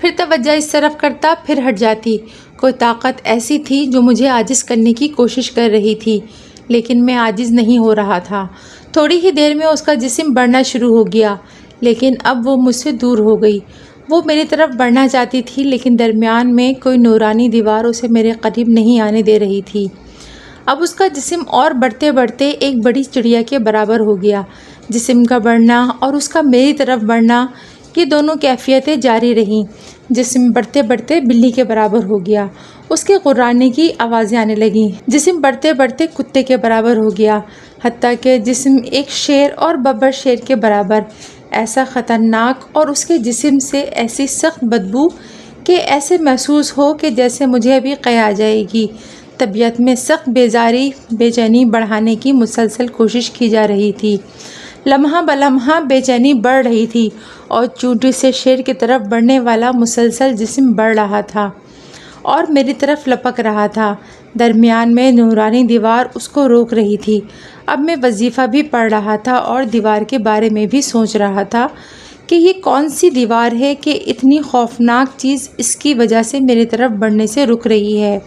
پھر توجہ اس طرف کرتا، پھر ہٹ جاتی۔ کوئی طاقت ایسی تھی جو مجھے عاجز کرنے کی کوشش کر رہی تھی، لیکن میں عاجز نہیں ہو رہا تھا۔ تھوڑی ہی دیر میں اس کا جسم بڑھنا شروع ہو گیا، لیکن اب وہ مجھ سے دور ہو گئی۔ وہ میری طرف بڑھنا چاہتی تھی، لیکن درمیان میں کوئی نورانی دیوار اسے میرے قریب نہیں آنے دے رہی تھی۔ اب اس کا جسم اور بڑھتے بڑھتے ایک بڑی چڑیا کے برابر ہو گیا۔ جسم کا بڑھنا اور اس کا میری طرف بڑھنا، یہ دونوں کیفیتیں جاری رہیں۔ جسم بڑھتے بڑھتے بلی کے برابر ہو گیا، اس کے غرانے کی آوازیں آنے لگیں۔ جسم بڑھتے بڑھتے کتے کے برابر ہو گیا، حتیٰ کہ جسم ایک شیر اور ببر شیر کے برابر۔ ایسا خطرناک اور اس کے جسم سے ایسی سخت بدبو کہ ایسے محسوس ہو کہ جیسے مجھے ابھی قے آ جائے گی۔ طبیعت میں سخت بیزاری، بے چینی بڑھانے کی مسلسل کوشش کی جا رہی تھی۔ لمحہ بلمحہ بے چینی بڑھ رہی تھی اور چونٹی سے شیر کی طرف بڑھنے والا مسلسل جسم بڑھ رہا تھا اور میری طرف لپک رہا تھا۔ درمیان میں نورانی دیوار اس کو روک رہی تھی۔ اب میں وظیفہ بھی پڑھ رہا تھا اور دیوار کے بارے میں بھی سوچ رہا تھا کہ یہ کون سی دیوار ہے کہ اتنی خوفناک چیز اس کی وجہ سے میری طرف بڑھنے سے رک رہی ہے۔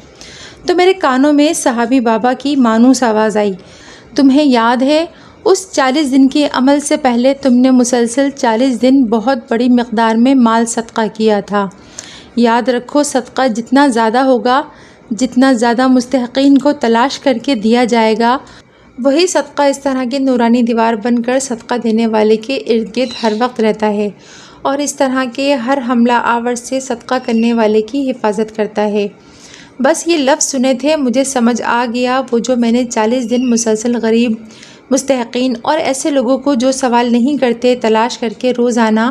تو میرے کانوں میں صحابی بابا کی مانوس آواز آئی، تمہیں یاد ہے اس 40 دن کے عمل سے پہلے تم نے مسلسل 40 دن بہت بڑی مقدار میں مال صدقہ کیا تھا؟ یاد رکھو، صدقہ جتنا زیادہ ہوگا، جتنا زیادہ مستحقین کو تلاش کر کے دیا جائے گا، وہی صدقہ اس طرح کی نورانی دیوار بن کر صدقہ دینے والے کے ارد گرد ہر وقت رہتا ہے اور اس طرح کے ہر حملہ آور سے صدقہ کرنے والے کی حفاظت کرتا ہے۔ بس یہ لفظ سنے تھے، مجھے سمجھ آ گیا، وہ جو میں نے 40 دن مسلسل غریب، مستحقین اور ایسے لوگوں کو جو سوال نہیں کرتے تلاش کر کے روزانہ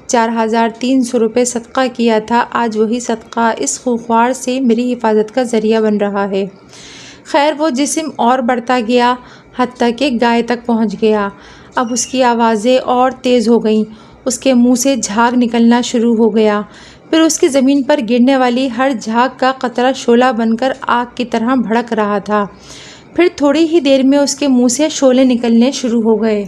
4300 روپے صدقہ کیا تھا، آج وہی صدقہ اس خوخوار سے میری حفاظت کا ذریعہ بن رہا ہے۔ خیر، وہ جسم اور بڑھتا گیا، حتیٰ کہ گائے تک پہنچ گیا۔ اب اس کی آوازیں اور تیز ہو گئیں، اس کے منہ سے جھاگ نکلنا شروع ہو گیا، پھر اس کی زمین پر گرنے والی ہر جھاگ کا قطرہ شعلہ بن کر آگ کی طرح بھڑک رہا تھا۔ پھر تھوڑی ہی دیر میں اس کے منہ سے شعلے نکلنے شروع ہو گئے۔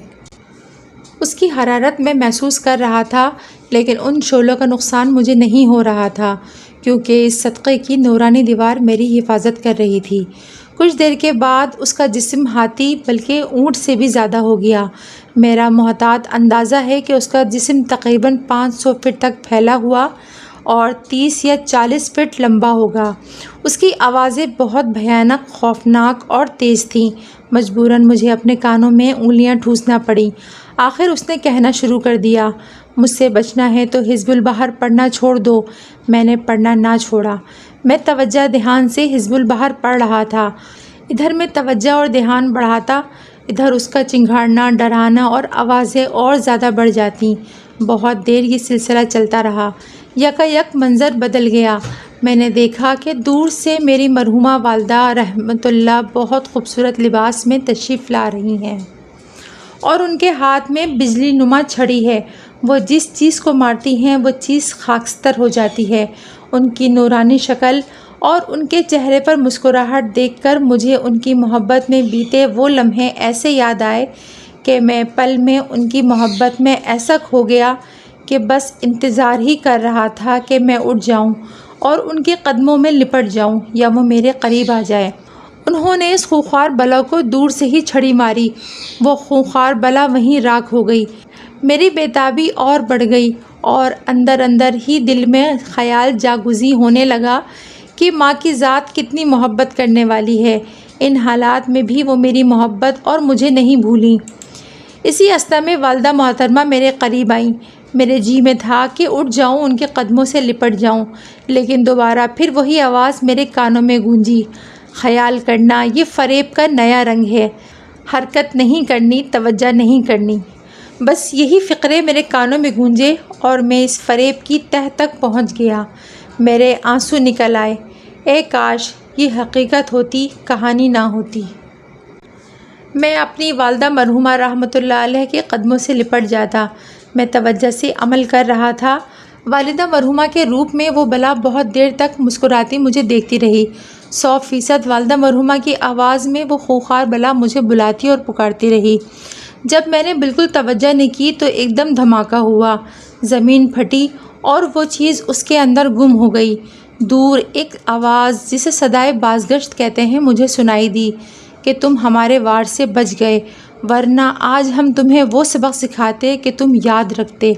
اس کی حرارت میں محسوس کر رہا تھا، لیکن ان شعلوں کا نقصان مجھے نہیں ہو رہا تھا، کیونکہ اس صدقے کی نورانی دیوار میری حفاظت کر رہی تھی۔ کچھ دیر کے بعد اس کا جسم ہاتھی بلکہ اونٹ سے بھی زیادہ ہو گیا۔ میرا محتاط اندازہ ہے کہ اس کا جسم تقریباً 500 فٹ تک پھیلا ہوا اور 30 یا 40 فٹ لمبا ہوگا۔ اس کی آوازیں بہت بھیانک، خوفناک اور تیز تھیں۔ مجبوراً مجھے اپنے کانوں میں انگلیاں ٹھونسنا پڑیں۔ آخر اس نے کہنا شروع کر دیا، مجھ سے بچنا ہے تو حزب البحر پڑھنا چھوڑ دو۔ میں نے پڑھنا نہ چھوڑا۔ میں توجہ دھیان سے حزب البحر پڑھ رہا تھا۔ ادھر میں توجہ اور دھیان بڑھاتا، ادھر اس کا چنگھاڑنا، ڈرانا اور آوازیں اور زیادہ بڑھ جاتیں۔ بہت دیر یہ سلسلہ چلتا رہا۔ یکایک منظر بدل گیا۔ میں نے دیکھا کہ دور سے میری مرحومہ والدہ رحمۃ اللہ بہت خوبصورت لباس میں تشریف لا رہی ہیں اور ان کے ہاتھ میں بجلی نما چھڑی ہے۔ وہ جس چیز کو مارتی ہیں وہ چیز خاکستر ہو جاتی ہے۔ ان کی نورانی شکل اور ان کے چہرے پر مسکراہٹ دیکھ کر مجھے ان کی محبت میں بیتے وہ لمحے ایسے یاد آئے کہ میں پل میں ان کی محبت میں ایسا کھو گیا کہ بس انتظار ہی کر رہا تھا کہ میں اٹھ جاؤں اور ان کے قدموں میں لپٹ جاؤں یا وہ میرے قریب آ جائے۔ انہوں نے اس خونخوار بلا کو دور سے ہی چھڑی ماری۔ وہ خونخوار بلا وہیں راکھ ہو گئی۔ میری بےتابی اور بڑھ گئی اور اندر اندر ہی دل میں خیال جاگزیں ہونے لگا کہ ماں کی ذات کتنی محبت کرنے والی ہے۔ ان حالات میں بھی وہ میری محبت اور مجھے نہیں بھولیں۔ اسی اسنا میں والدہ محترمہ میرے قریب آئیں۔ میرے جی میں تھا کہ اٹھ جاؤں، ان کے قدموں سے لپٹ جاؤں، لیکن دوبارہ پھر وہی آواز میرے کانوں میں گونجی، خیال کرنا یہ فریب کا نیا رنگ ہے، حرکت نہیں کرنی، توجہ نہیں کرنی۔ بس یہی فقرے میرے کانوں میں گونجے اور میں اس فریب کی تہہ تک پہنچ گیا۔ میرے آنسو نکل آئے۔ اے کاش یہ حقیقت ہوتی، کہانی نہ ہوتی۔ میں اپنی والدہ مرحومہ رحمۃ اللہ علیہ کے قدموں سے لپٹ جاتا۔ میں توجہ سے عمل کر رہا تھا۔ والدہ مرحومہ کے روپ میں وہ بلا بہت دیر تک مسکراتی مجھے دیکھتی رہی۔ 100% والدہ مرحومہ کی آواز میں وہ خوخار بلا مجھے بلاتی اور پکارتی رہی۔ جب میں نے بالکل توجہ نہیں کی تو ایک دم دھماکہ ہوا۔ زمین پھٹی اور وہ چیز اس کے اندر گم ہو گئی۔ دور ایک آواز جسے صدائے بازگشت کہتے ہیں مجھے سنائی دی کہ تم ہمارے وار سے بچ گئے، ورنہ آج ہم تمہیں وہ سبق سکھاتے کہ تم یاد رکھتے۔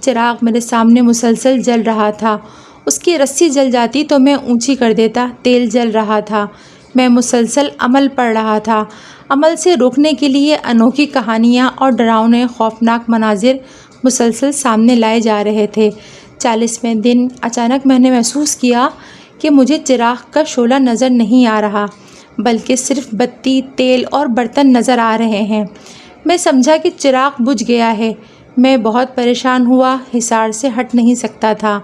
چراغ میرے سامنے مسلسل جل رہا تھا، اس کی رسی جل جاتی تو میں اونچی کر دیتا۔ تیل جل رہا تھا، میں مسلسل عمل پڑھ رہا تھا۔ عمل سے روکنے کے لیے انوکھی کہانیاں اور ڈراؤنے خوفناک مناظر مسلسل سامنے لائے جا رہے تھے۔ 40ویں دن اچانک میں نے محسوس کیا کہ مجھے چراغ کا شعلہ نظر نہیں آ رہا، بلکہ صرف بتی، تیل اور برتن نظر آ رہے ہیں۔ میں سمجھا کہ چراغ بجھ گیا ہے۔ میں بہت پریشان ہوا، حصار سے ہٹ نہیں سکتا تھا۔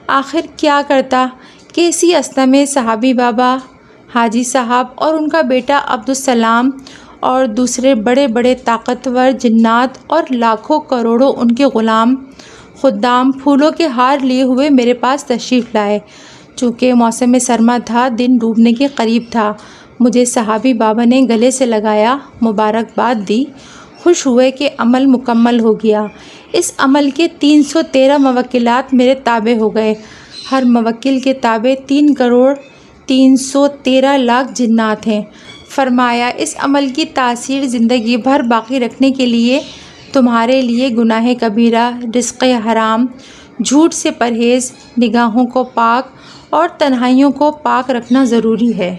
آخر کیا کرتا کہ اسی اثنا میں صحابی بابا، حاجی صاحب اور ان کا بیٹا عبدالسلام اور دوسرے بڑے بڑے طاقتور جنات اور لاکھوں کروڑوں ان کے غلام خدام پھولوں کے ہار لیے ہوئے میرے پاس تشریف لائے۔ چونکہ موسم سرما تھا، دن ڈوبنے کے قریب تھا، مجھے صحابی بابا نے گلے سے لگایا، مبارکباد دی، خوش ہوئے کہ عمل مکمل ہو گیا۔ اس عمل کے 313 موکلات میرے تابع ہو گئے۔ ہر موکل کے تابع 3,313,00,000 جنات ہیں۔ فرمایا اس عمل کی تاثیر زندگی بھر باقی رکھنے کے لیے تمہارے لیے گناہ کبیرہ، رزق حرام، جھوٹ سے پرہیز، نگاہوں کو پاک اور تنہائیوں کو پاک رکھنا ضروری ہے۔